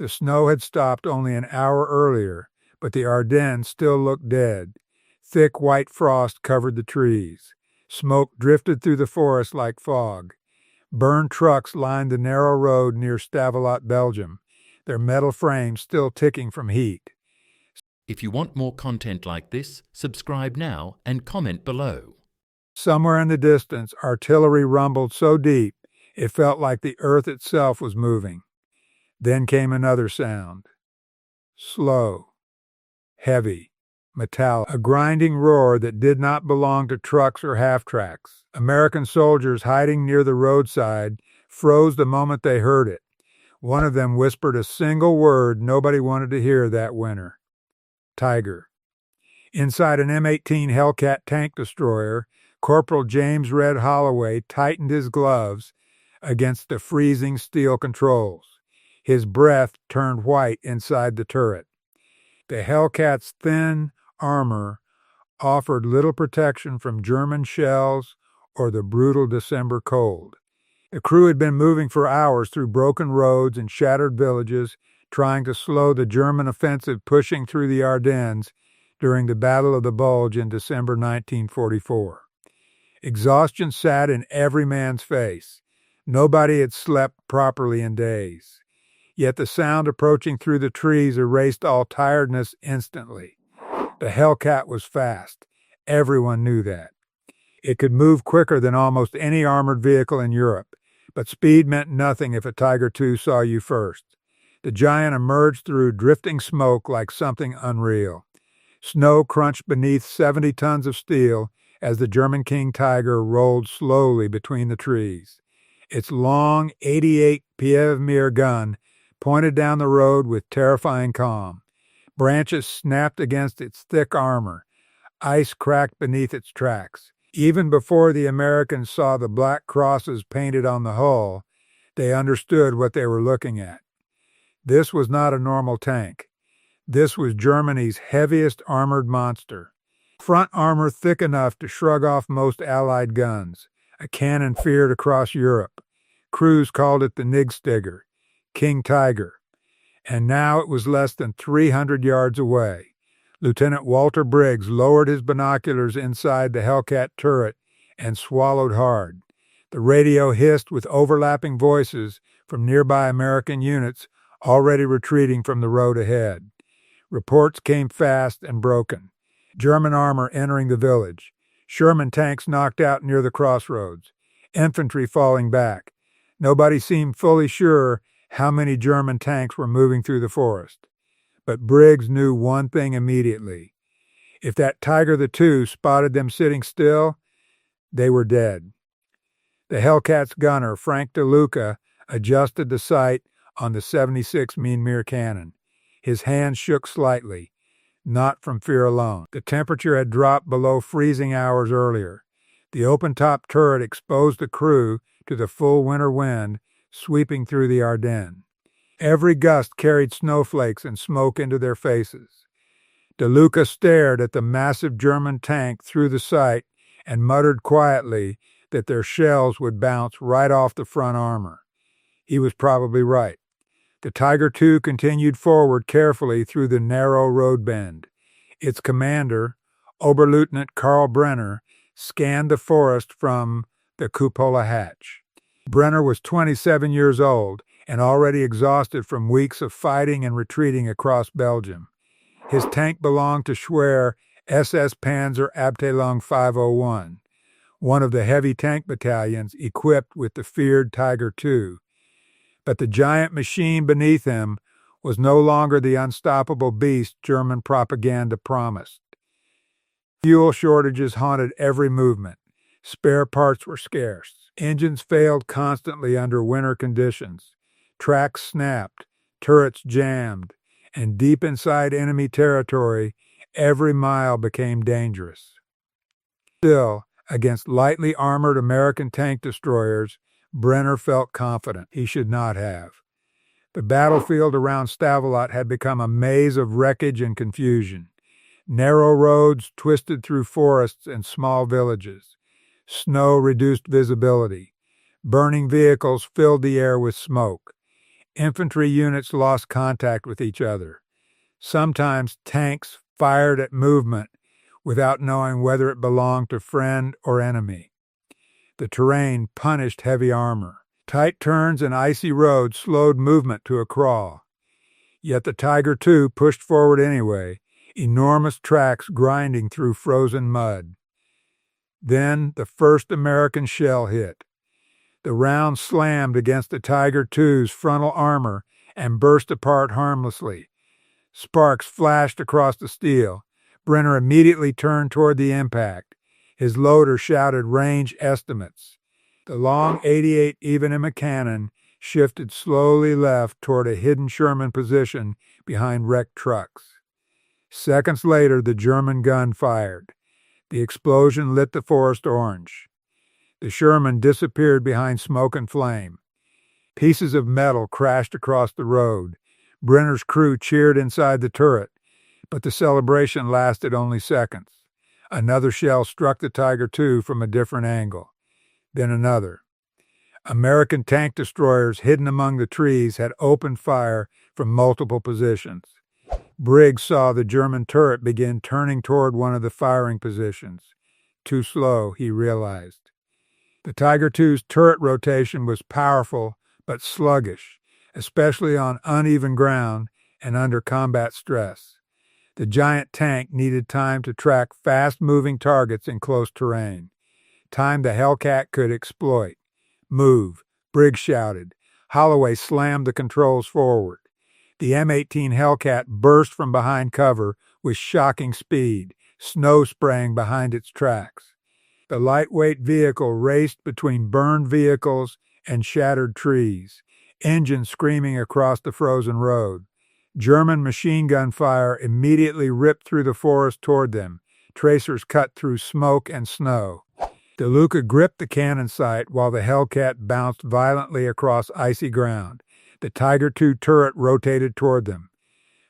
The snow had stopped only an hour earlier, but the Ardennes still looked dead. Thick white frost covered the trees. Smoke drifted through the forest like fog. Burned trucks lined the narrow road near Stavelot, Belgium, their metal frames still ticking from heat. If you want more content like this, subscribe now and comment below. Somewhere in the distance, artillery rumbled so deep it felt like the earth itself was moving. Then came another sound. Slow, heavy, metallic, a grinding roar that did not belong to trucks or half-tracks. American soldiers hiding near the roadside froze the moment they heard it. One of them whispered a single word nobody wanted to hear that winter. Tiger. Inside an M18 Hellcat tank destroyer, Corporal James Red Holloway tightened his gloves against the freezing steel controls. His breath turned white inside the turret. The Hellcat's thin armor offered little protection from German shells or the brutal December cold. The crew had been moving for hours through broken roads and shattered villages, trying to slow the German offensive pushing through the Ardennes during the Battle of the Bulge in December 1944. Exhaustion sat in every man's face. Nobody had slept properly in days. Yet the sound approaching through the trees erased all tiredness instantly. The Hellcat was fast. Everyone knew that. It could move quicker than almost any armored vehicle in Europe, but speed meant nothing if a Tiger II saw you first. The giant emerged through drifting smoke like something unreal. Snow crunched beneath 70 tons of steel as the German King Tiger rolled slowly between the trees. Its long 88 Pievemir gun pointed down the road with terrifying calm. Branches snapped against its thick armor. Ice cracked beneath its tracks. Even before the Americans saw the black crosses painted on the hull, they understood what they were looking at. This was not a normal tank. This was Germany's heaviest armored monster. Front armor thick enough to shrug off most Allied guns. A cannon feared across Europe. Crews called it the Nigstiger, King Tiger. And now it was less than 300 yards away. Lieutenant Walter Briggs lowered his binoculars inside the Hellcat turret and swallowed hard. The radio hissed with overlapping voices from nearby American units already retreating from the road ahead. Reports came fast and broken. German armor entering the village. Sherman tanks knocked out near the crossroads. Infantry falling back. Nobody seemed fully sure how many German tanks were moving through the forest. But Briggs knew one thing immediately. If that Tiger II spotted them sitting still, they were dead. The Hellcat's gunner, Frank DeLuca, adjusted the sight on the 76 mm cannon. His hands shook slightly, not from fear alone. The temperature had dropped below freezing hours earlier. The open-top turret exposed the crew to the full winter wind sweeping through the Ardennes. Every gust carried snowflakes and smoke into their faces. DeLuca stared at the massive German tank through the sight and muttered quietly that their shells would bounce right off the front armor. He was probably right. The Tiger II continued forward carefully through the narrow road bend. Its commander, Oberleutnant Karl Brenner, scanned the forest from the cupola hatch. Brenner was 27 years old and already exhausted from weeks of fighting and retreating across Belgium. His tank belonged to Schwer SS Panzer Abteilung 501, one of the heavy tank battalions equipped with the feared Tiger II. But the giant machine beneath him was no longer the unstoppable beast German propaganda promised. Fuel shortages haunted every movement. Spare parts were scarce. Engines failed constantly under winter conditions. Tracks snapped, turrets jammed, and deep inside enemy territory, every mile became dangerous. Still, against lightly armored American tank destroyers, Brenner felt confident. He should not have. The battlefield around Stavelot had become a maze of wreckage and confusion. Narrow roads twisted through forests and small villages. Snow reduced visibility. Burning vehicles filled the air with smoke. Infantry units lost contact with each other. Sometimes tanks fired at movement without knowing whether it belonged to friend or enemy. The terrain punished heavy armor. Tight turns and icy roads slowed movement to a crawl. Yet the Tiger II pushed forward anyway, enormous tracks grinding through frozen mud. Then the first American shell hit. The round slammed against the Tiger II's frontal armor and burst apart harmlessly. Sparks flashed across the steel. Brenner immediately turned toward the impact. His loader shouted range estimates. The long .88 even cannon shifted slowly left toward a hidden Sherman position behind wrecked trucks. Seconds later, the German gun fired. The explosion lit the forest orange. The Sherman disappeared behind smoke and flame. Pieces of metal crashed across the road. Brenner's crew cheered inside the turret, but the celebration lasted only seconds. Another shell struck the Tiger II from a different angle. Then another. American tank destroyers hidden among the trees had opened fire from multiple positions. Briggs saw the German turret begin turning toward one of the firing positions. Too slow, he realized. The Tiger II's turret rotation was powerful but sluggish, especially on uneven ground and under combat stress. The giant tank needed time to track fast-moving targets in close terrain, time the Hellcat could exploit. Move, Briggs shouted. Holloway slammed the controls forward. The M18 Hellcat burst from behind cover with shocking speed, snow spraying behind its tracks. The lightweight vehicle raced between burned vehicles and shattered trees, engines screaming across the frozen road. German machine gun fire immediately ripped through the forest toward them. Tracers cut through smoke and snow. DeLuca gripped the cannon sight while the Hellcat bounced violently across icy ground. The Tiger II turret rotated toward them,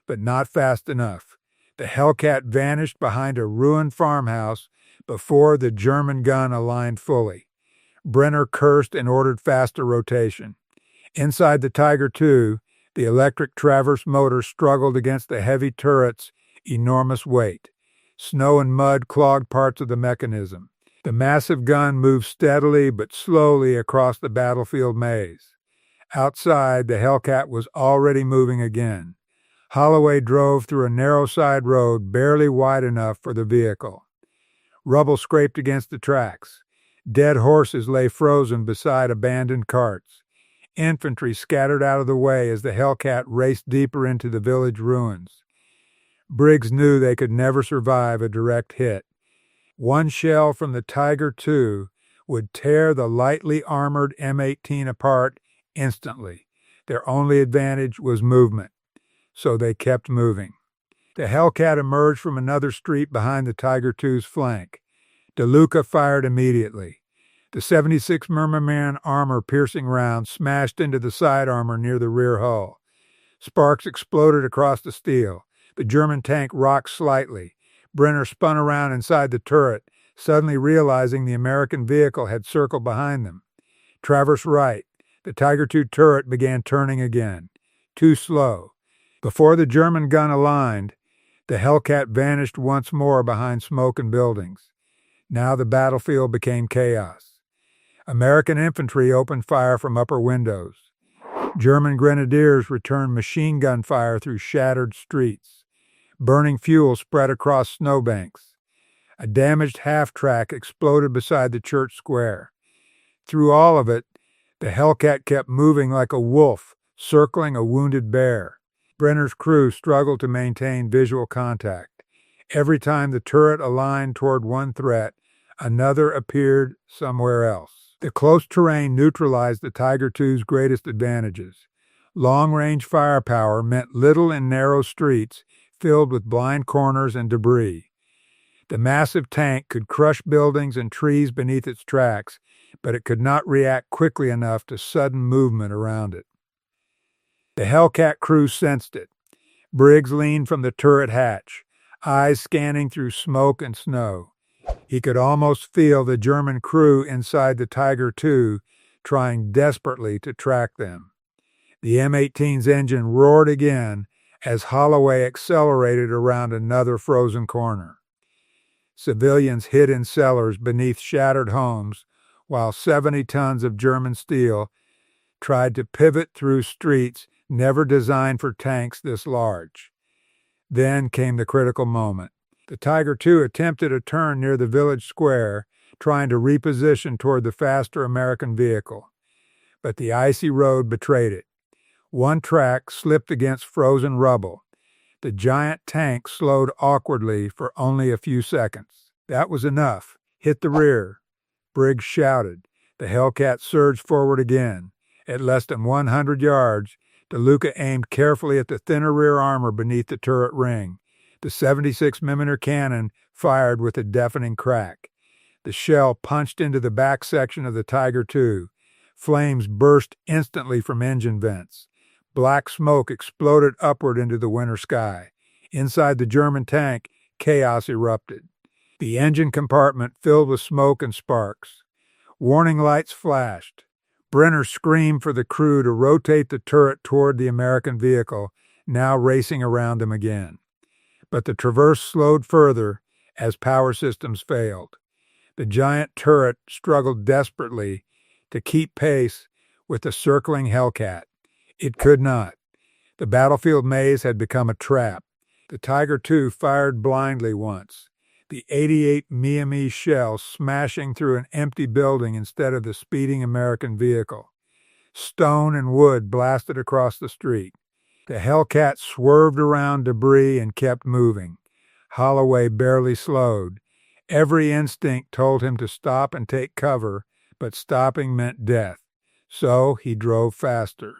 but not fast enough. The Hellcat vanished behind a ruined farmhouse before the German gun aligned fully. Brenner cursed and ordered faster rotation. Inside the Tiger II, the electric traverse motor struggled against the heavy turret's enormous weight. Snow and mud clogged parts of the mechanism. The massive gun moved steadily but slowly across the battlefield maze. Outside, the Hellcat was already moving again. Holloway drove through a narrow side road barely wide enough for the vehicle. Rubble scraped against the tracks. Dead horses lay frozen beside abandoned carts. Infantry scattered out of the way as the Hellcat raced deeper into the village ruins. Briggs knew they could never survive a direct hit. One shell from the Tiger II would tear the lightly armored M18 apart instantly. Their only advantage was movement, so they kept moving. The Hellcat emerged from another street behind the Tiger II's flank. DeLuca fired immediately. The 76 Merman armor-piercing round smashed into the side armor near the rear hull. Sparks exploded across the steel. The German tank rocked slightly. Brenner spun around inside the turret, suddenly realizing the American vehicle had circled behind them. Traverse right. The Tiger II turret began turning again. Too slow. Before the German gun aligned, the Hellcat vanished once more behind smoke and buildings. Now the battlefield became chaos. American infantry opened fire from upper windows. German grenadiers returned machine gun fire through shattered streets. Burning fuel spread across snowbanks. A damaged half-track exploded beside the church square. Through all of it, the Hellcat kept moving like a wolf, circling a wounded bear. Brenner's crew struggled to maintain visual contact. Every time the turret aligned toward one threat, another appeared somewhere else. The close terrain neutralized the Tiger II's greatest advantages. Long-range firepower meant little in narrow streets filled with blind corners and debris. The massive tank could crush buildings and trees beneath its tracks, but it could not react quickly enough to sudden movement around it. The Hellcat crew sensed it. Briggs leaned from the turret hatch, eyes scanning through smoke and snow. He could almost feel the German crew inside the Tiger II trying desperately to track them. The M18's engine roared again as Holloway accelerated around another frozen corner. Civilians hid in cellars beneath shattered homes, while 70 tons of German steel tried to pivot through streets never designed for tanks this large. Then came the critical moment. The Tiger II attempted a turn near the village square, trying to reposition toward the faster American vehicle. But the icy road betrayed it. One track slipped against frozen rubble. The giant tank slowed awkwardly for only a few seconds. That was enough. Hit the rear. Briggs shouted. The Hellcat surged forward again. At less than 100 yards, DeLuca aimed carefully at the thinner rear armor beneath the turret ring. The 76mm cannon fired with a deafening crack. The shell punched into the back section of the Tiger II. Flames burst instantly from engine vents. Black smoke exploded upward into the winter sky. Inside the German tank, chaos erupted. The engine compartment filled with smoke and sparks. Warning lights flashed. Brenner screamed for the crew to rotate the turret toward the American vehicle, now racing around them again. But the traverse slowed further as power systems failed. The giant turret struggled desperately to keep pace with the circling Hellcat. It could not. The battlefield maze had become a trap. The Tiger II fired blindly once, the 88 mm shell smashing through an empty building instead of the speeding American vehicle. Stone and wood blasted across the street. The Hellcat swerved around debris and kept moving. Holloway barely slowed. Every instinct told him to stop and take cover, but stopping meant death. So he drove faster.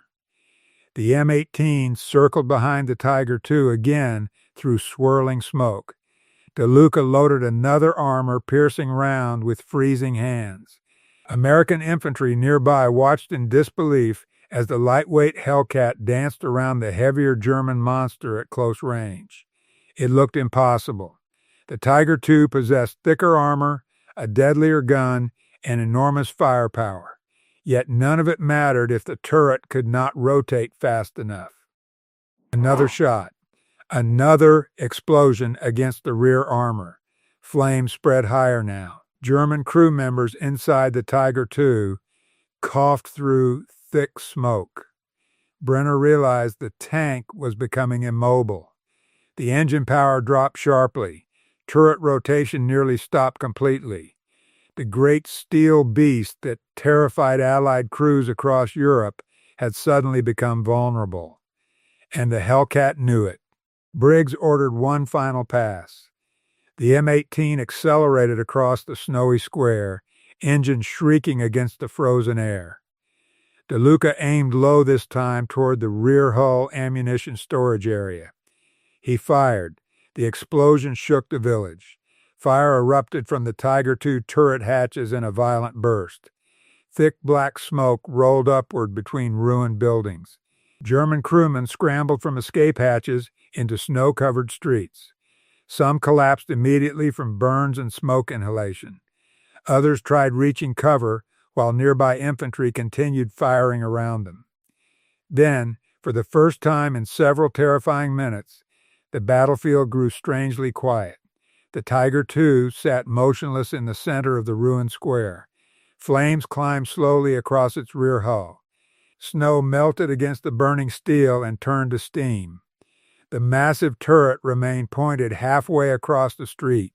The M18 circled behind the Tiger II again through swirling smoke. DeLuca loaded another armor-piercing round with freezing hands. American infantry nearby watched in disbelief as the lightweight Hellcat danced around the heavier German monster at close range. It looked impossible. The Tiger II possessed thicker armor, a deadlier gun, and enormous firepower. Yet none of it mattered if the turret could not rotate fast enough. Another shot. Another explosion against the rear armor. Flames spread higher now. German crew members inside the Tiger II coughed through thick smoke. Brenner realized the tank was becoming immobile. The engine power dropped sharply. Turret rotation nearly stopped completely. The great steel beast that terrified Allied crews across Europe had suddenly become vulnerable. And the Hellcat knew it. Briggs ordered one final pass. The M18 accelerated across the snowy square, engine shrieking against the frozen air. DeLuca aimed low this time toward the rear hull ammunition storage area. He fired. The explosion shook the village. Fire erupted from the Tiger II turret hatches in a violent burst. Thick black smoke rolled upward between ruined buildings. German crewmen scrambled from escape hatches into snow-covered streets. Some collapsed immediately from burns and smoke inhalation. Others tried reaching cover while nearby infantry continued firing around them. Then, for the first time in several terrifying minutes, the battlefield grew strangely quiet. The Tiger II sat motionless in the center of the ruined square. Flames climbed slowly across its rear hull. Snow melted against the burning steel and turned to steam. The massive turret remained pointed halfway across the street,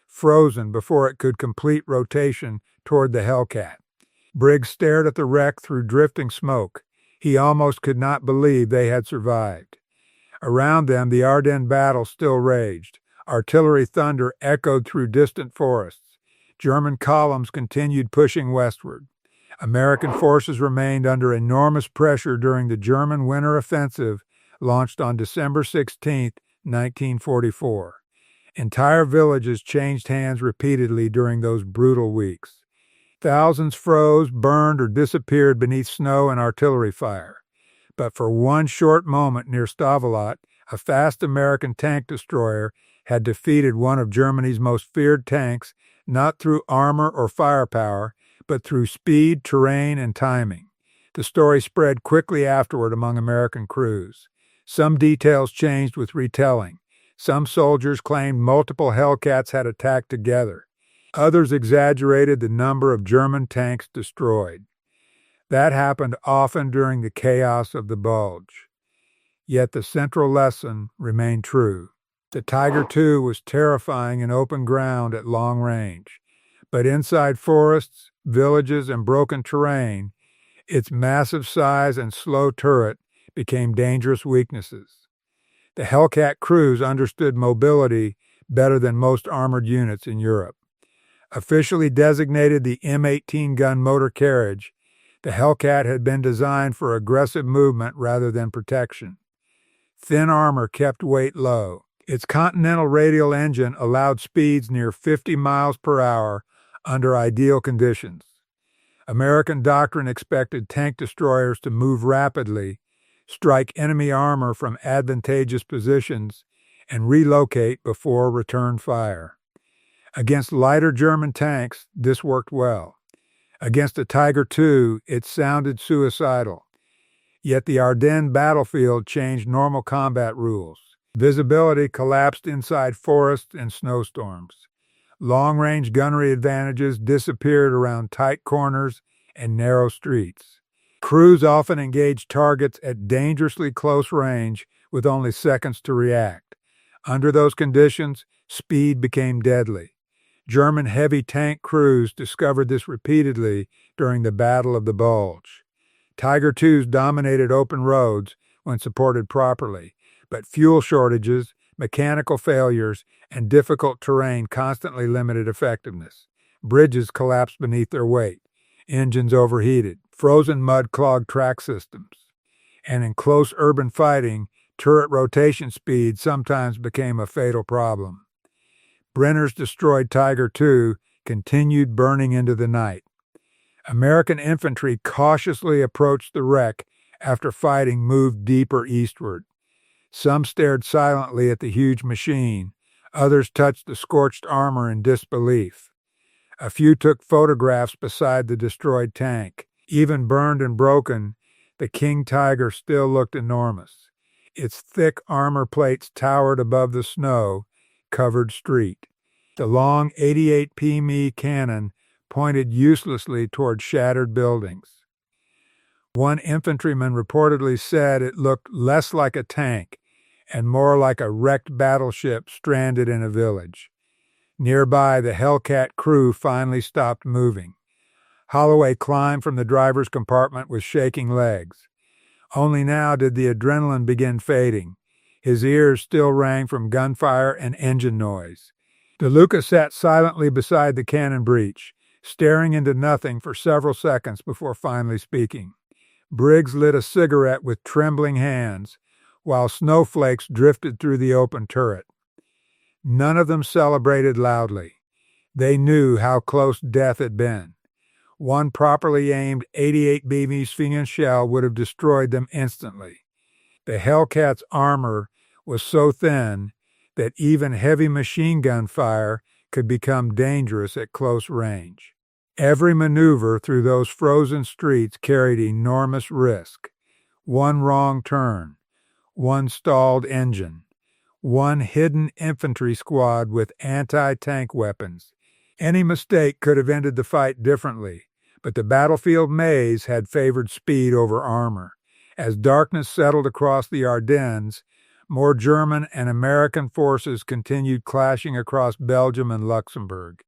frozen before it could complete rotation toward the Hellcat. Briggs stared at the wreck through drifting smoke. He almost could not believe they had survived. Around them, the Ardennes battle still raged. Artillery thunder echoed through distant forests. German columns continued pushing westward. American forces remained under enormous pressure during the German winter offensive launched on December 16, 1944. Entire villages changed hands repeatedly during those brutal weeks. Thousands froze, burned, or disappeared beneath snow and artillery fire. But for one short moment near Stavelot, a fast American tank destroyer had defeated one of Germany's most feared tanks, not through armor or firepower, but through speed, terrain, and timing. The story spread quickly afterward among American crews. Some details changed with retelling. Some soldiers claimed multiple Hellcats had attacked together. Others exaggerated the number of German tanks destroyed. That happened often during the chaos of the Bulge. Yet the central lesson remained true. The Tiger II was terrifying in open ground at long range, but inside forests, villages, and broken terrain, its massive size and slow turret became dangerous weaknesses. The Hellcat crews understood mobility better than most armored units in Europe. Officially designated the M18 gun motor carriage, the Hellcat had been designed for aggressive movement rather than protection. Thin armor kept weight low. Its Continental radial engine allowed speeds near 50 miles per hour under ideal conditions. American doctrine expected tank destroyers to move rapidly, strike enemy armor from advantageous positions, and relocate before return fire. Against lighter German tanks, this worked well. Against the Tiger II, it sounded suicidal. Yet the Ardennes battlefield changed normal combat rules. Visibility collapsed inside forests and snowstorms. Long-range gunnery advantages disappeared around tight corners and narrow streets. Crews often engaged targets at dangerously close range with only seconds to react. Under those conditions, speed became deadly. German heavy tank crews discovered this repeatedly during the Battle of the Bulge. Tiger IIs dominated open roads when supported properly, but fuel shortages, mechanical failures, and difficult terrain constantly limited effectiveness. Bridges collapsed beneath their weight. Engines overheated. Frozen mud clogged track systems. And in close urban fighting, turret rotation speed sometimes became a fatal problem. Brenner's destroyed Tiger II continued burning into the night. American infantry cautiously approached the wreck after fighting moved deeper eastward. Some stared silently at the huge machine. Others touched the scorched armor in disbelief. A few took photographs beside the destroyed tank. Even burned and broken, the King Tiger still looked enormous. Its thick armor plates towered above the snow-covered street. The long 88 mm cannon pointed uselessly toward shattered buildings. One infantryman reportedly said it looked less like a tank and more like a wrecked battleship stranded in a village. Nearby, the Hellcat crew finally stopped moving. Holloway climbed from the driver's compartment with shaking legs. Only now did the adrenaline begin fading. His ears still rang from gunfire and engine noise. DeLuca sat silently beside the cannon breech, staring into nothing for several seconds before finally speaking. Briggs lit a cigarette with trembling hands, while snowflakes drifted through the open turret. None of them celebrated loudly. They knew how close death had been. One properly aimed 88 mm Sphingin shell would have destroyed them instantly. The Hellcat's armor was so thin that even heavy machine gun fire could become dangerous at close range. Every maneuver through those frozen streets carried enormous risk. One wrong turn, one stalled engine, one hidden infantry squad with anti-tank weapons. Any mistake could have ended the fight differently, but the battlefield maze had favored speed over armor. As darkness settled across the Ardennes, more German and American forces continued clashing across Belgium and Luxembourg.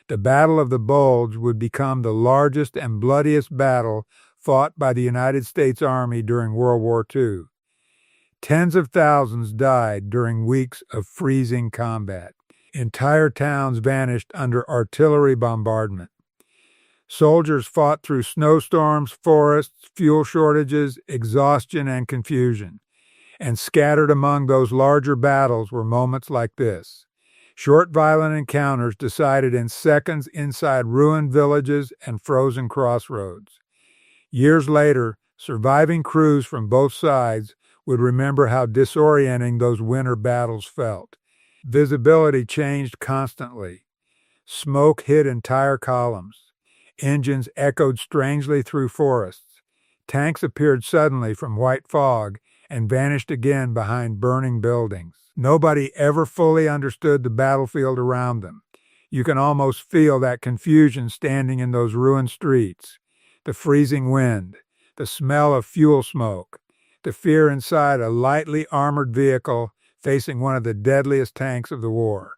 The Battle of the Bulge would become the largest and bloodiest battle fought by the United States Army during World War II. Tens of thousands died during weeks of freezing combat. Entire towns vanished under artillery bombardment. Soldiers fought through snowstorms, forests, fuel shortages, exhaustion, and confusion. And scattered among those larger battles were moments like this. Short, violent encounters decided in seconds inside ruined villages and frozen crossroads. Years later, surviving crews from both sides would remember how disorienting those winter battles felt. Visibility changed constantly. Smoke hid entire columns. Engines echoed strangely through forests. Tanks appeared suddenly from white fog and vanished again behind burning buildings. Nobody ever fully understood the battlefield around them. You can almost feel that confusion standing in those ruined streets. The freezing wind, the smell of fuel smoke, the fear inside a lightly armored vehicle facing one of the deadliest tanks of the war.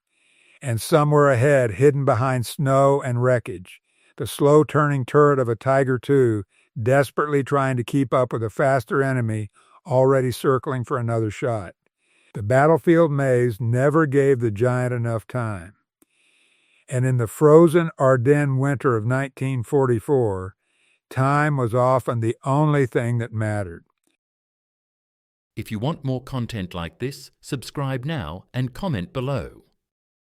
And somewhere ahead, hidden behind snow and wreckage, the slow-turning turret of a Tiger II, desperately trying to keep up with a faster enemy already circling for another shot. The battlefield maze never gave the giant enough time. And in the frozen Ardennes winter of 1944, time was often the only thing that mattered. If you want more content like this, subscribe now and comment below.